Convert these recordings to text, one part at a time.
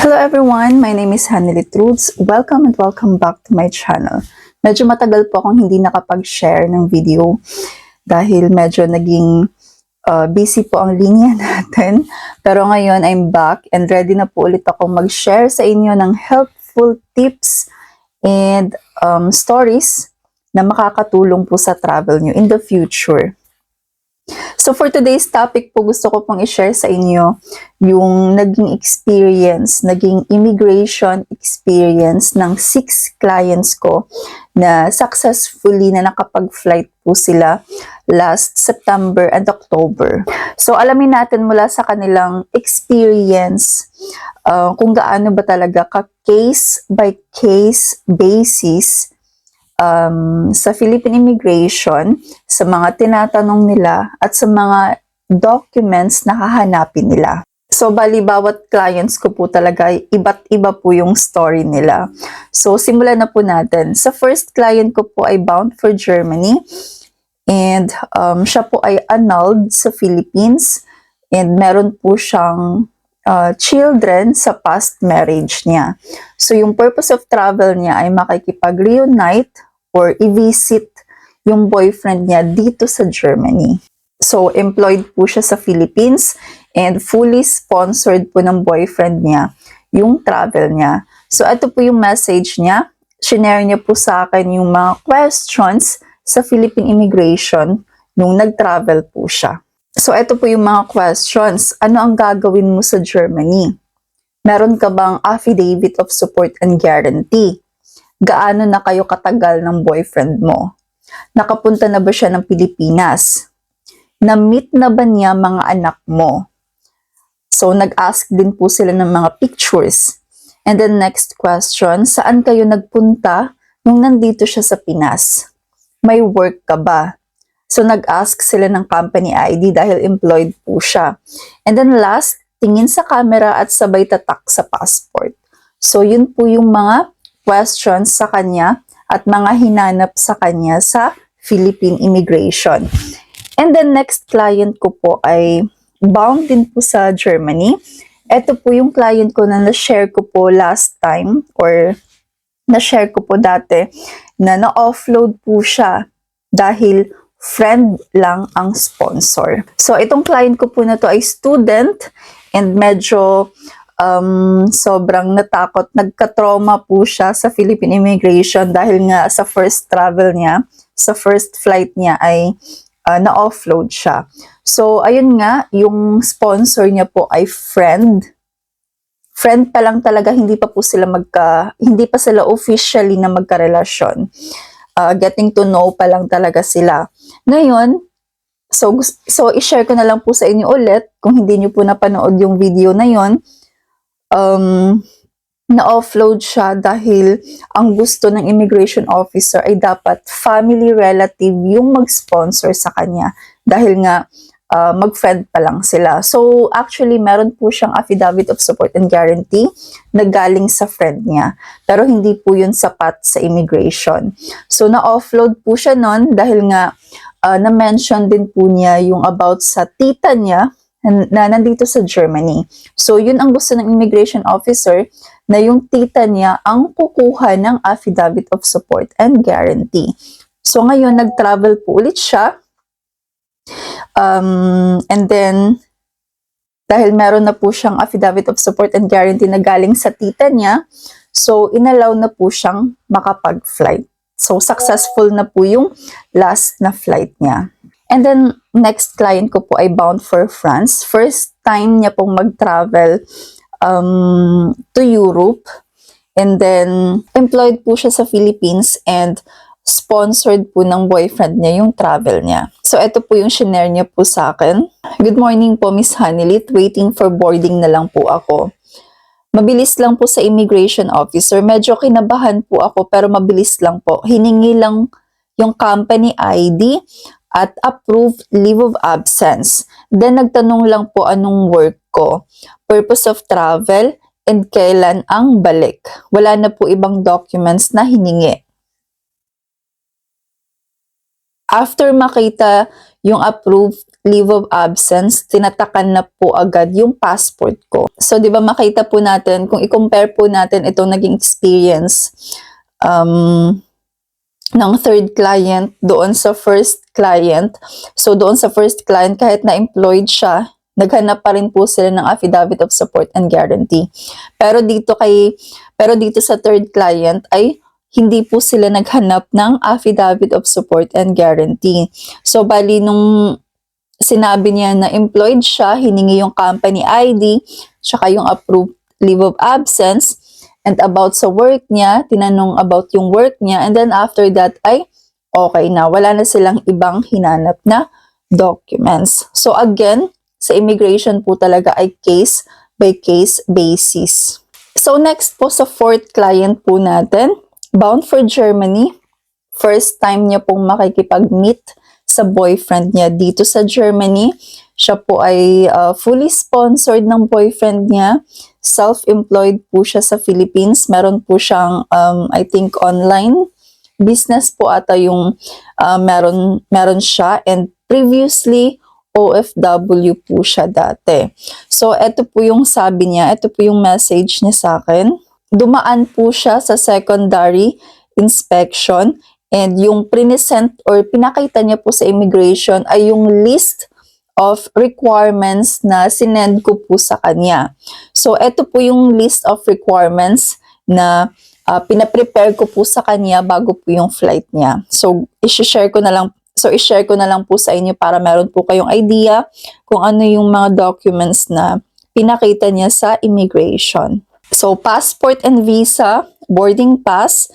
Hello everyone, my name is Hannely Truths. Welcome and welcome back to my channel. Medyo matagal po akong hindi nakapag-share ng video dahil medyo naging busy po ang linya natin. Pero ngayon, I'm back and ready na po ulit akong mag-share sa inyo ng helpful tips and stories na makakatulong po sa travel nyo in the future. So for today's topic po, gusto ko pong i-share sa inyo yung naging experience, naging immigration experience ng 6 clients ko na successfully na nakapag-flight po sila last September and October. So alamin natin mula sa kanilang experience kung gaano ba talaga ka-case by case basis sa Philippine Immigration, sa mga tinatanong nila at sa mga documents na hahanapin nila. So, bali, bawat clients ko po talaga, iba't iba po yung story nila. So, simulan na po natin. Sa first client ko po ay bound for Germany and siya po ay annulled sa Philippines and meron po siyang children sa past marriage niya. So, yung purpose of travel niya ay makikipag-reunite or i-visit yung boyfriend niya dito sa Germany. So, employed po siya sa Philippines and fully sponsored po ng boyfriend niya yung travel niya. So, ito po yung message niya. Shinare niya po sa akin yung mga questions sa Philippine Immigration nung nag-travel po siya. So, ito po yung mga questions. Ano ang gagawin mo sa Germany? Meron ka bang affidavit of support and guarantee? Gaano na kayo katagal ng boyfriend mo? Nakapunta na ba siya ng Pilipinas? Na-meet na ba niya mga anak mo? So, nag-ask din po sila ng mga pictures. And then next question, saan kayo nagpunta nung nandito siya sa Pinas? May work ka ba? So, nag-ask sila ng company ID dahil employed po siya. And then last, tingin sa camera at sabay tatak sa passport. So, yun po yung mga questions sa kanya at mga hinanap sa kanya sa Philippine Immigration. And then next client ko po ay bound din po sa Germany. Ito po yung client ko na na-share ko po last time or na-share ko po dati na na-offload po siya dahil friend lang ang sponsor. So itong client ko po na to ay student and medyo sobrang natakot, nagka-trauma po siya sa Philippine Immigration dahil nga sa first travel niya, sa first flight niya ay na-offload siya. So, ayun nga, yung sponsor niya po ay friend. Friend pa lang talaga, hindi pa sila officially na magkarelasyon. Getting to know pa lang talaga sila. Ngayon, so i-share ko na lang po sa inyo ulit, kung hindi niyo po napanood yung video na yon. Na-offload siya dahil ang gusto ng immigration officer ay dapat family relative yung mag-sponsor sa kanya dahil nga mag-friend pa lang sila. So actually meron po siyang affidavit of support and guarantee na galing sa friend niya pero hindi po yun sapat sa immigration. So na-offload po siya nun dahil nga na-mention din po niya yung about sa tita niya na nandito sa Germany. So, yun ang gusto ng immigration officer na yung tita niya ang kukuha ng affidavit of support and guarantee. So, ngayon, nag-travel po ulit siya. And then, dahil meron na po siyang affidavit of support and guarantee na galing sa tita niya, so, inallow na po siyang makapag-flight. So, successful na po yung last na flight niya. And then, next client ko po ay bound for France. First time niya pong mag-travel to Europe. And then, employed po siya sa Philippines and sponsored po ng boyfriend niya yung travel niya. So, ito po yung shinare niya po sa akin. Good morning po, Miss Hanilit. Waiting for boarding na lang po ako. Mabilis lang po sa immigration officer. Medyo kinabahan po ako pero mabilis lang po. Hiningi lang yung company ID at approved leave of absence. Then, nagtanong lang po anong work ko, purpose of travel, and kailan ang balik. Wala na po ibang documents na hiningi. After makita yung approved leave of absence, tinatakan na po agad yung passport ko. So, di ba makita po natin, kung i-compare po natin itong naging experience ng third client doon sa first client. So, doon sa first client, kahit na-employed siya, naghanap pa rin po sila ng affidavit of support and guarantee. Pero dito sa third client ay hindi po sila naghanap ng affidavit of support and guarantee. So, bali nung sinabi niya na employed siya, hiningi yung company ID, tsaka yung approved leave of absence, and about sa work niya, tinanong about yung work niya, and then after that ay okay na. Wala na silang ibang hinanap na documents. So again, sa immigration po talaga ay case by case basis. So next po sa fourth client po natin, bound for Germany. First time niya pong makikipag-meet sa boyfriend niya dito sa Germany. Siya po ay fully sponsored ng boyfriend niya. Self-employed po siya sa Philippines. Meron po siyang, I think, online business po ata yung meron siya. And previously, OFW po siya dati. So, ito po yung sabi niya. Ito po yung message niya sa akin. Dumaan po siya sa secondary inspection. And yung present or pinakita niya po sa immigration ay yung list of requirements na sinend ko po sa kanya. So, ito po yung list of requirements na pinaprepare ko po sa kanya bago po yung flight niya. So, i-share ko na lang po sa inyo para meron po kayong idea kung ano yung mga documents na pinakita niya sa immigration. So, passport and visa, boarding pass,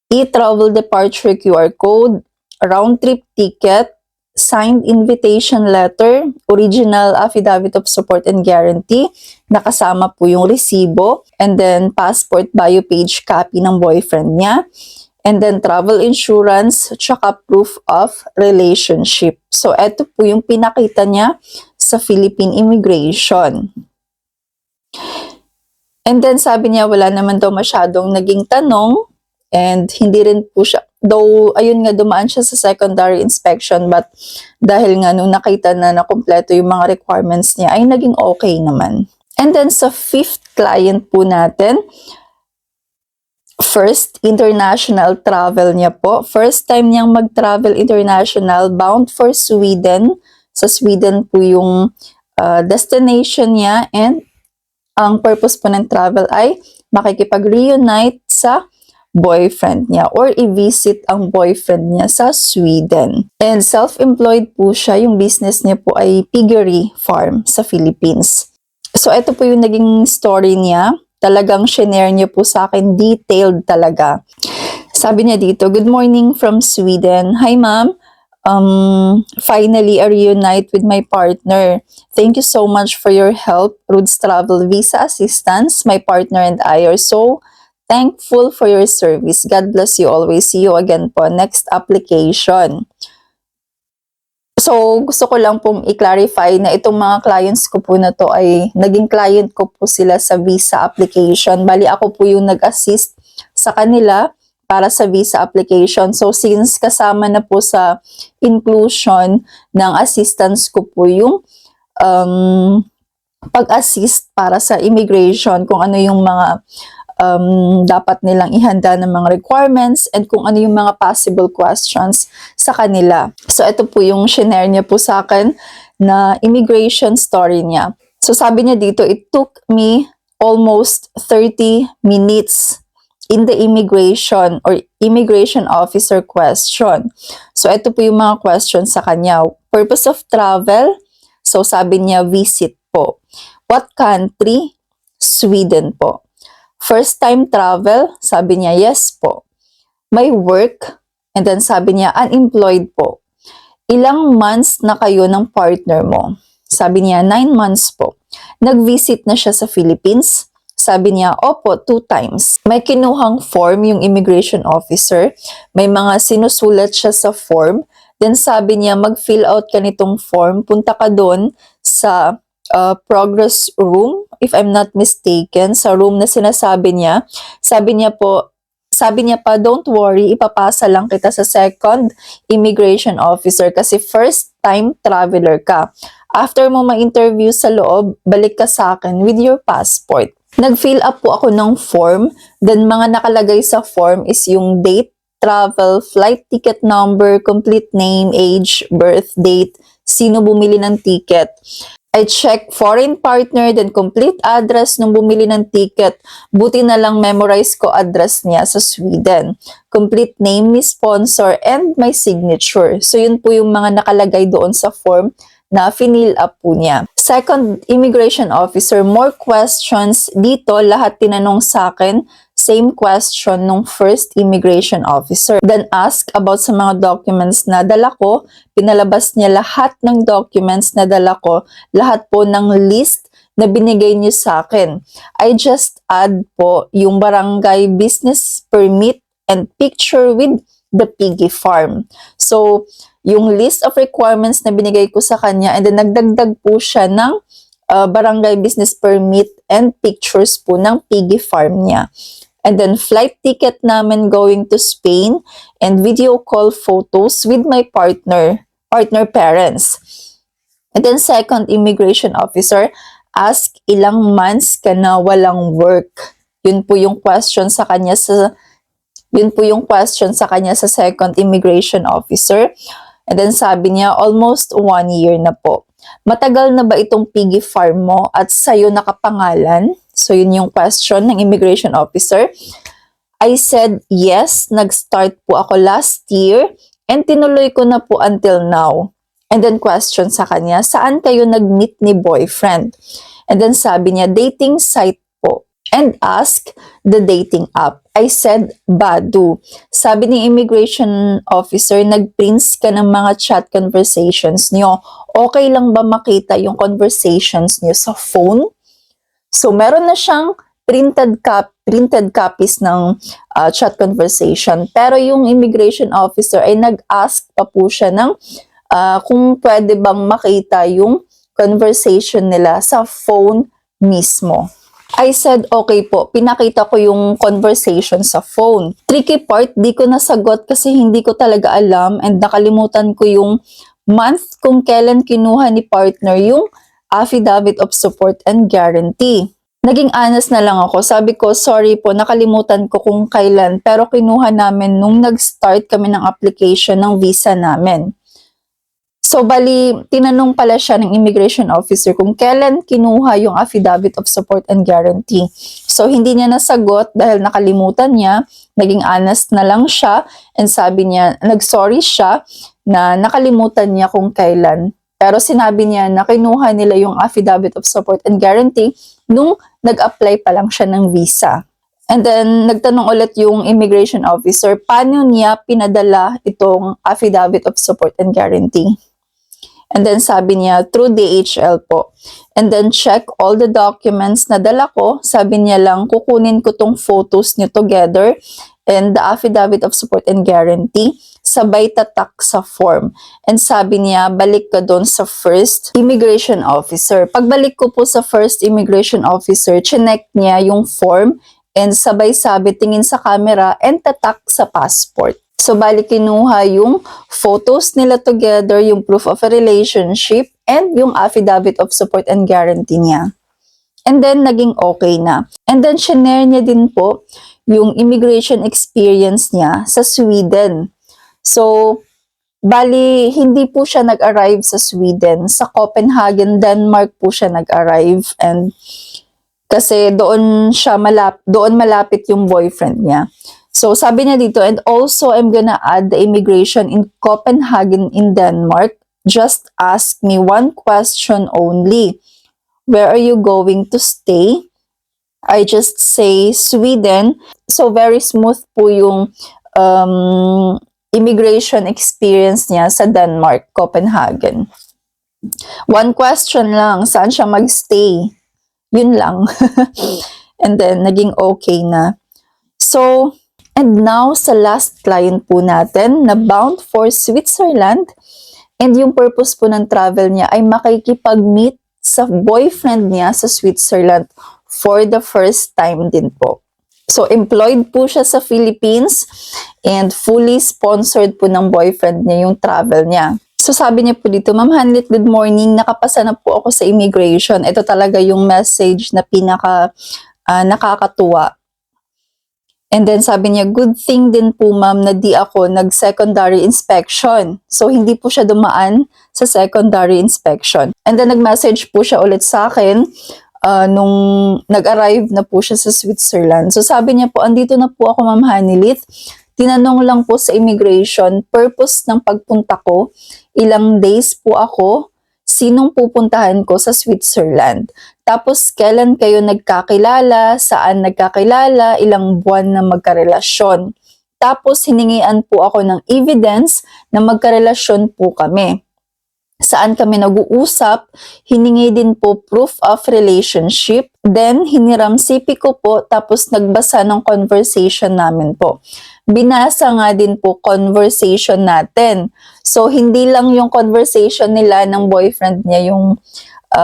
e-travel departure QR code, round-trip ticket, signed invitation letter, original affidavit of support and guarantee, nakasama po yung resibo, and then passport bio page copy ng boyfriend niya, and then travel insurance, tsaka proof of relationship. So, eto po yung pinakita niya sa Philippine Immigration. And then, sabi niya, wala naman daw masyadong naging tanong, and hindi rin po siya, though, ayun nga, dumaan siya sa secondary inspection, but dahil nga nung nakita na kumpleto yung mga requirements niya, ay naging okay naman. And then sa fifth client po natin, first international travel niya po. First time niyang mag-travel international, bound for Sweden. Sa Sweden po yung destination niya, and ang purpose po ng travel ay makikipag-reunite sa boyfriend niya or i-visit ang boyfriend niya sa Sweden. And self-employed po siya. Yung business niya po ay piggery farm sa Philippines. So, ito po yung naging story niya. Talagang shinare niya po sa akin, detailed talaga. Sabi niya dito, "Good morning from Sweden. Hi, ma'am. Finally, a reunite with my partner. Thank you so much for your help. Roots Travel Visa Assistance. My partner and I are so thankful for your service. God bless you always. See you again po. Next application." So, gusto ko lang pong i-clarify na itong mga clients ko po na to ay naging client ko po sila sa visa application. Bali, ako po yung nag-assist sa kanila para sa visa application. So, since kasama na po sa inclusion ng assistance ko po yung pag-assist para sa immigration, kung ano yung mga dapat nilang ihanda ng mga requirements and kung ano yung mga possible questions sa kanila. So, ito po yung shinare niya po sa akin na immigration story niya. So, sabi niya dito, "It took me almost 30 minutes in the immigration or immigration officer question." So, ito po yung mga questions sa kanya. Purpose of travel? So, sabi niya, visit po. What country? Sweden po. First time travel? Sabi niya, yes po. May work? And then sabi niya, unemployed po. Ilang months na kayo ng partner mo? Sabi niya, 9 months po. Nag-visit na siya sa Philippines? Sabi niya, opo, 2 times. May kinuhang form yung immigration officer. May mga sinusulat siya sa form. Then sabi niya, mag-fill out ka nitong form. Punta ka doon sa progress room, if I'm not mistaken, sa room na sinasabi niya. Sabi niya po, sabi niya pa, don't worry, ipapasa lang kita sa second immigration officer kasi first time traveler ka. After mo ma-interview sa loob, balik ka sa akin with your passport. Nag-fill up po ako ng form, then mga nakalagay sa form is yung date, travel, flight ticket number, complete name, age, birth date, sino bumili ng ticket. I check foreign partner, then complete address nung bumili ng ticket. Buti na lang memorize ko address niya sa Sweden. Complete name ni sponsor and my signature. So yun po yung mga nakalagay doon sa form na finil up po niya. Second immigration officer, more questions. Dito lahat tinanong sa akin. Same question nung first immigration officer. Then ask about sa mga documents na dala ko. Pinalabas niya lahat ng documents na dala ko. Lahat po ng list na binigay niyo sa akin. I just add po yung barangay business permit and picture with the piggy farm. So, yung list of requirements na binigay ko sa kanya and then nagdagdag po siya ng barangay business permit and pictures po ng piggy farm niya. And then flight ticket namin going to Spain and video call photos with my partner parents. And then second immigration officer, ask ilang months ka na walang work. Yun po yung question sa kanya sa second immigration officer. And then sabi niya, almost 1 year na po. Matagal na ba itong piggy farm mo at sa'yo nakapangalan? So yun yung question ng immigration officer. I said, yes, nag-start po ako last year and tinuloy ko na po until now. And then question sa kanya, saan kayo nag-meet ni boyfriend? And then sabi niya, dating site po. And ask the dating app. I said, Badu. Sabi ni immigration officer, nag-prints ka ng mga chat conversations niyo. Okay lang ba makita yung conversations niyo sa phone? So, meron na siyang printed copies ng chat conversation. Pero yung immigration officer ay nag-ask pa po siya ng kung pwede bang makita yung conversation nila sa phone mismo. I said, okay po, pinakita ko yung conversation sa phone. Tricky part, di ko nasagot kasi hindi ko talaga alam and nakalimutan ko yung month kung kailan kinuha ni partner yung affidavit of support and guarantee. Naging honest na lang ako. Sabi ko, sorry po, nakalimutan ko kung kailan pero kinuha namin nung nag-start kami ng application ng visa namin. So, bali, tinanong pala siya ng immigration officer kung kailan kinuha yung affidavit of support and guarantee. So, hindi niya nasagot dahil nakalimutan niya. Naging honest na lang siya and sabi niya, nag-sorry siya na nakalimutan niya kung kailan. Pero sinabi niya na kinuha nila yung affidavit of support and guarantee nung nag-apply pa lang siya ng visa. And then, nagtanong ulit yung immigration officer, paano niya pinadala itong affidavit of support and guarantee? And then sabi niya, through DHL po. And then check all the documents na dala ko. Sabi niya lang, kukunin ko tong photos niyo together and the affidavit of support and guarantee. Sabay tatak sa form. And sabi niya, balik ka doon sa first immigration officer. Pagbalik ko po sa first immigration officer, chinek niya yung form and sabay sabi tingin sa camera and tatak sa passport. So, bali kinuha yung photos nila together, yung proof of a relationship, and yung affidavit of support and guarantee niya. And then, naging okay na. And then, shinare niya din po yung immigration experience niya sa Sweden. So, bali, hindi po siya nag-arrive sa Sweden. Sa Copenhagen, Denmark po siya nag-arrive. And kasi doon malapit yung boyfriend niya. So, sabi niya dito, and also I'm gonna add the immigration in Copenhagen in Denmark. Just ask me one question only. Where are you going to stay? I just say Sweden. So, very smooth po yung immigration experience niya sa Denmark, Copenhagen. One question lang, saan siya magstay? Yun lang. And then, naging okay na. So, and now, sa last client po natin na bound for Switzerland. And yung purpose po ng travel niya ay makikipag-meet sa boyfriend niya sa Switzerland for the first time din po. So, employed po siya sa Philippines and fully sponsored po ng boyfriend niya yung travel niya. So, sabi niya po dito, Ma'am Hanlit, good morning. Nakapasa na po ako sa immigration. Ito talaga yung message na nakakatuwa. And then sabi niya, good thing din po ma'am na di ako nag-secondary inspection. So, hindi po siya dumaan sa secondary inspection. And then nag-message po siya ulit sa akin nung nag-arrive na po siya sa Switzerland. So, sabi niya po, andito na po ako ma'am Hanilit. Tinanong lang po sa immigration, purpose ng pagpunta ko, ilang days po ako, sinong pupuntahan ko sa Switzerland. Tapos, kailan kayo nagkakilala, saan nagkakilala, ilang buwan na magkarelasyon. Tapos, hiningian po ako ng evidence na magkarelasyon po kami. Saan kami nag-uusap, hiningi din po proof of relationship. Then, hiniram CP ko po, tapos nagbasa ng conversation namin po. Binasa nga din po conversation natin. So, hindi lang yung conversation nila ng boyfriend niya yung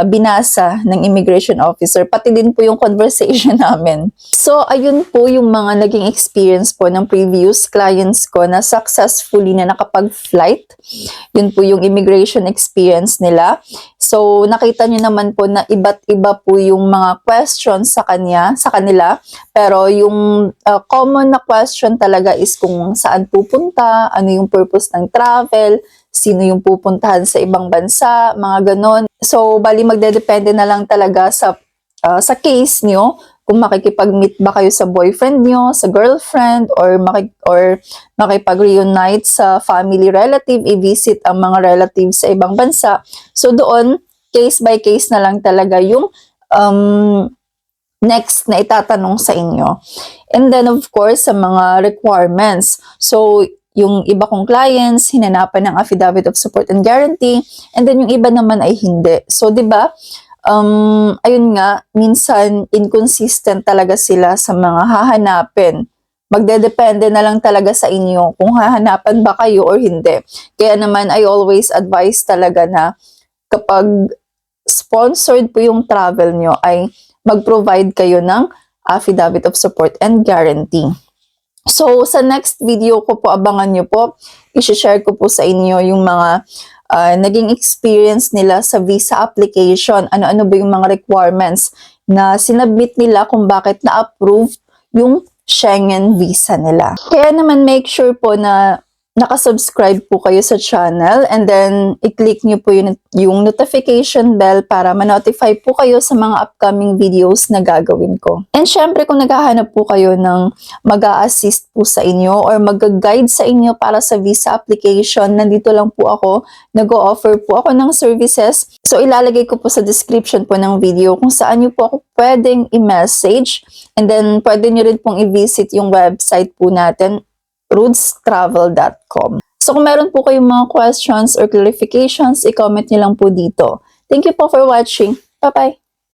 binasa ng immigration officer, pati din po yung conversation namin. So, ayun po yung mga naging experience po ng previous clients ko na successfully na nakapag-flight. Yun po yung immigration experience nila. So, nakita nyo naman po na iba't iba po yung mga questions sa kanila. Pero yung common na question talaga is kung saan pupunta, ano yung purpose ng travel, sino yung pupuntahan sa ibang bansa, mga ganon. So, bali magdedepende na lang talaga sa case nyo, kung makikipag-meet ba kayo sa boyfriend nyo, sa girlfriend, or makipag-reunite sa family relative, i-visit ang mga relatives sa ibang bansa. So, doon, case by case na lang talaga yung next na itatanong sa inyo. And then, of course, sa mga requirements. So, yung iba kong clients, hinanapan ng affidavit of support and guarantee, and then yung iba naman ay hindi. So, di ba, ayun nga, minsan inconsistent talaga sila sa mga hahanapin. Magdedepende na lang talaga sa inyo kung hahanapan ba kayo or hindi. Kaya naman, I always advise talaga na kapag sponsored po yung travel nyo, ay mag-provide kayo ng affidavit of support and guarantee. So, sa next video ko po, abangan nyo po, i-share ko po sa inyo yung mga naging experience nila sa visa application. Ano-ano ba yung mga requirements na sinubmit nila kung bakit na-approve yung Schengen visa nila. Kaya naman make sure po na nakasubscribe po kayo sa channel and then i-click nyo po yung notification bell para ma-notify po kayo sa mga upcoming videos na gagawin ko. And syempre kung naghahanap po kayo ng mag-a-assist po sa inyo or mag-guide sa inyo para sa visa application, nandito lang po ako, nag-o-offer po ako ng services. So ilalagay ko po sa description po ng video kung saan nyo po ako pwedeng i-message and then pwede nyo rin pong i-visit yung website po natin, rootstravel.com. So kung meron po kayong mga questions or clarifications, i-comment nyo lang po dito. Thank you po for watching. Bye-bye!